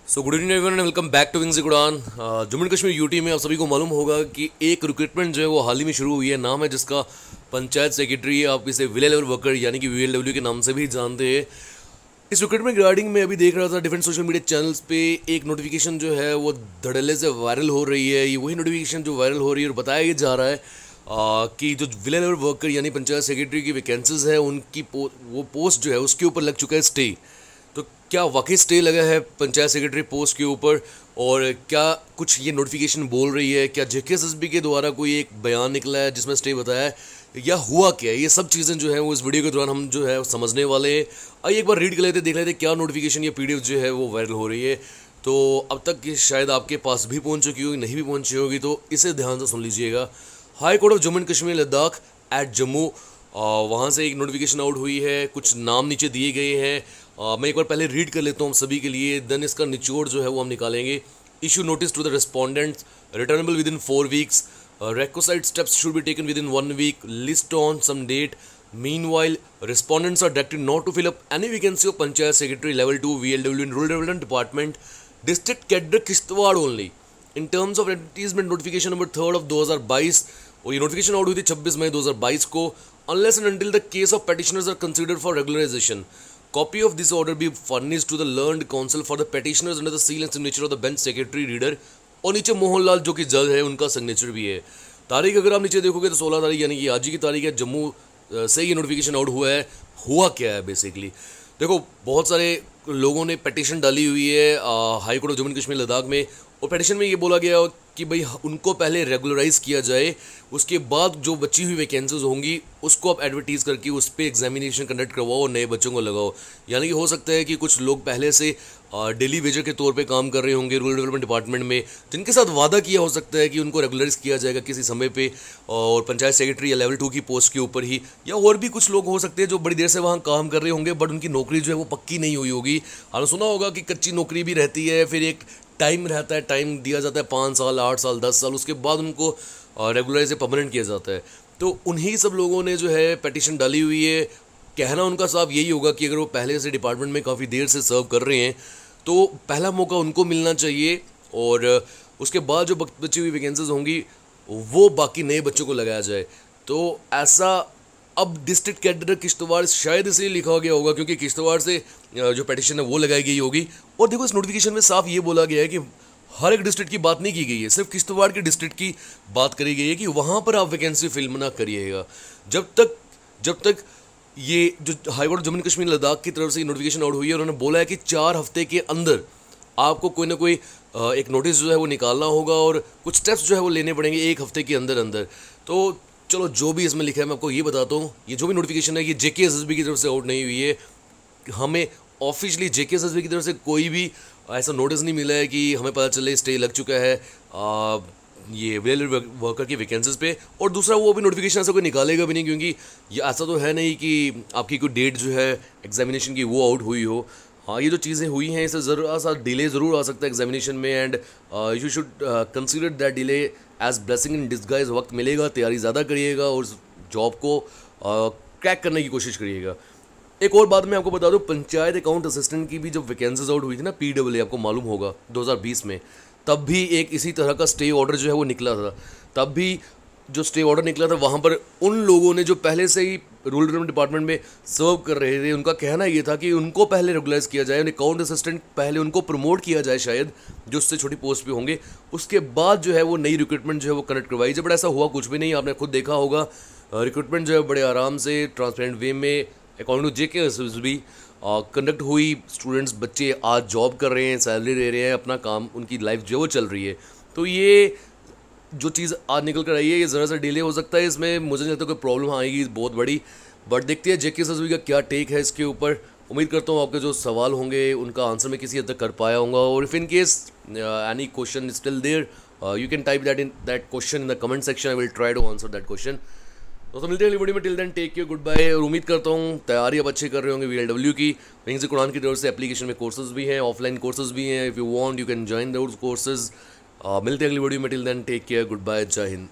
So good evening everyone, welcome back to wings Udaan. Jammu Kashmir UT में आप सभी को मालूम होगा कि एक रिक्रूटमेंट जो है वो हाल ही में शुरू हुई है। नाम है जिसका पंचायत सेक्रेटरी, आप इसे विलेज लेवल वर्कर यानी कि वीएलडब्ल्यू के नाम से भी जानते हैं। इस रिक्रूटमेंट रिगार्डिंग में अभी देख रहा था डिफरेंट सोशल मीडिया चैनल्स पे एक नोटिफिकेशन जो है वो धड़ल्ले से वायरल हो रही है। ये वही नोटिफिकेशन जो वायरल हो रही है और बताया ये जा रहा है कि जो विलेज लेवल वर्कर यानी पंचायत सेक्रेटरी की वैकेंसीज है उनकी वो पोस्ट जो है उसके ऊपर लग चुका है स्टे। तो क्या वाकई स्टे लगा है पंचायत सेक्रेटरी पोस्ट के ऊपर, और क्या कुछ ये नोटिफिकेशन बोल रही है, क्या जेकेएसएसबी के द्वारा कोई एक बयान निकला है जिसमें स्टे बताया है, या हुआ क्या है? ये सब चीज़ें जो है वो इस वीडियो के दौरान हम जो है समझने वाले हैं। आइए एक बार रीड कर लेते, देख लेते क्या नोटिफिकेशन या पीडीएफ जो है वो वायरल हो रही है। तो अब तक ये शायद आपके पास भी पहुंच चुकी होगी, नहीं भी पहुंची होगी, तो इसे ध्यान से सुन लीजिएगा। High Court of Jammu and Kashmir Ladakh at Jammu, वहाँ से एक नोटिफिकेशन आउट हुई है, कुछ नाम नीचे दिए गए हैं। मैं एक बार पहले रीड कर लेता हूँ सभी के लिए, देन इसका निचोड़ जो है वो हम निकालेंगे। Issue notice to the respondents, returnable within 4 weeks, requisite steps should be taken within 1 week, list on some date. Meanwhile, respondents are directed not to fill up any vacancy of Panchayat Secretary Level 2 VLW in Rural Development Department, District Cadre Kishtwar only. In terms of advertisement notification number 3 of 2022, और ये notification out हुई थी 26 मई 2022 को, unless and until the case of petitioners are considered for regularization. Copy of this order be furnished to the learned counsel for the petitioners under the seal and signature of the bench secretary reader. और नीचे मोहनलाल जो कि जज है उनका signature भी है। तारीख अगर आप नीचे देखोगे तो 16 तारीख यानी कि आज की तारीख है। जम्मू से ये नोटिफिकेशन आउट हुआ है। हुआ क्या है बेसिकली, देखो बहुत सारे लोगों ने पिटीशन डाली हुई है high Court of Jammu and Kashmir Ladakh में, और पिटीशन में ये बोला गया कि भाई उनको पहले रेगुलराइज किया जाए, उसके बाद जो बची हुई वैकेंसीज होंगी उसको आप एडवर्टीज़ करके उस पर एग्जामिनेशन कंडक्ट करवाओ और नए बच्चों को लगाओ। यानी कि हो सकता है कि कुछ लोग पहले से डेली वेजर के तौर पे काम कर रहे होंगे रूरल डेवलपमेंट डिपार्टमेंट में, जिनके साथ वादा किया हो सकता है कि उनको रेगुलराइज किया जाएगा किसी समय पे, और पंचायत सेक्रेटरी या लेवल 2 की पोस्ट के ऊपर ही, या और भी कुछ लोग हो सकते हैं जो बड़ी देर से वहाँ काम कर रहे होंगे बट उनकी नौकरी जो है वो पक्की नहीं हुई होगी। आपने सुना होगा कि कच्ची नौकरी भी रहती है, फिर एक टाइम रहता है, टाइम दिया जाता है 5 साल 8 साल 10 साल, उसके बाद उनको रेगुलराइज या परमानेंट किया जाता है। तो उन्हीं सब लोगों ने जो है पिटीशन डाली हुई है। कहना उनका साफ यही होगा कि अगर वो पहले से डिपार्टमेंट में काफ़ी देर से सर्व कर रहे हैं तो पहला मौका उनको मिलना चाहिए, और उसके बाद जो बची हुई वैकेंसीज होंगी वो बाकी नए बच्चों को लगाया जाए। तो ऐसा अब डिस्ट्रिक्ट कैडर किश्तवाड़ शायद इसलिए लिखा गया होगा क्योंकि किश्तवाड़ से जो पिटीशन है वो लगाई गई होगी। और देखो इस नोटिफिकेशन में साफ ये बोला गया है कि हर एक डिस्ट्रिक्ट की बात नहीं की गई है, सिर्फ किश्तवाड़ के डिस्ट्रिक्ट की बात करी गई है कि वहाँ पर आप वैकेंसी फिल ना करिएगा जब तक ये जो high court Jammu and Kashmir Ladakh की तरफ से ये नोटिफिकेशन आउट हुई है। उन्होंने बोला है कि 4 हफ्ते के अंदर आपको कोई ना कोई एक नोटिस जो है वो निकालना होगा और कुछ स्टेप्स जो है वो लेने पड़ेंगे 1 हफ्ते के अंदर अंदर। तो चलो जो भी इसमें लिखा है मैं आपको ये बताता हूँ, ये जो भी नोटिफिकेशन है ये जेकेएसएसबी की तरफ से आउट नहीं हुई है। हमें ऑफिशियली जेकेएसएसबी की तरफ से कोई भी ऐसा नोटिस नहीं मिला है कि हमें पता चले स्टे लग चुका है ये विलेज वर्कर की वैकेंसीज पे। और दूसरा वो भी नोटिफिकेशन ऐसा कोई निकालेगा भी नहीं, क्योंकि ये ऐसा तो है नहीं कि आपकी कोई डेट जो है एग्जामिनेशन की वो आउट हुई हो। हाँ, ये जो चीज़ें हुई हैं इससे ज़रा सा डिले ज़रूर आ सकता है एग्जामिनेशन में, and you should consider that delay as blessing in disguise. वक्त मिलेगा, तैयारी ज़्यादा करिएगा और जॉब को क्रैक करने की कोशिश करिएगा। एक और बात मैं आपको बता दूं, पंचायत अकाउंट असिस्टेंट की भी जब वैकेंसीज आउट हुई थी ना पीडब्ल्यूए, आपको मालूम होगा 2020 में, तब भी एक इसी तरह का स्टे ऑर्डर जो है वो निकला था। तब भी जो स्टे ऑर्डर निकला था वहाँ पर उन लोगों ने जो पहले से ही रूरल डेवलपमेंट डिपार्टमेंट में सर्व कर रहे थे उनका कहना ये था कि उनको पहले रेगुलराइज किया जाए, अकाउंट असिस्टेंट पहले उनको प्रमोट किया जाए शायद, जो उससे छोटी पोस्ट पे होंगे, उसके बाद जो है वो नई रिक्रूटमेंट जो है वो कनेक्ट करवाई जाए। बट ऐसा हुआ कुछ भी नहीं। आपने खुद देखा होगा रिक्रूटमेंट जो है बड़े आराम से ट्रांसपेरेंट वे में अकॉर्डिंग टू जेकेएसएसबी कंडक्ट हुई। स्टूडेंट्स बच्चे आज जॉब कर रहे हैं, सैलरी ले रहे हैं, अपना काम, उनकी लाइफ जो वो चल रही है। तो ये जो चीज़ आज निकल कर आई है ये ज़रा सा डिले हो सकता है, इसमें मुझे नहीं लगता कोई प्रॉब्लम आएगी बहुत बड़ी। बट देखते हैं जेकेएसएसबी का क्या टेक है इसके ऊपर। उम्मीद करता हूँ आपके जो सवाल होंगे उनका आंसर मैं किसी हद तक कर पाया हूँगा, और if in case any question still there you can type that question in the comment section. I will try to answer that question. तो मिलते हैं अगली वीडियो में। Till then take care, goodbye. और उम्मीद करता हूँ तैयारी अब अच्छे कर रहे होंगे वीएलडब्ल्यू की। विंग्स उड़ान की तरफ से एप्लीकेशन में कोर्सेज भी हैं, ऑफलाइन कोर्सेज भी हैं। If you want you can join those courses. मिलते हैं अगली वीडियो में। Till then take care, goodbye, जय हिंद।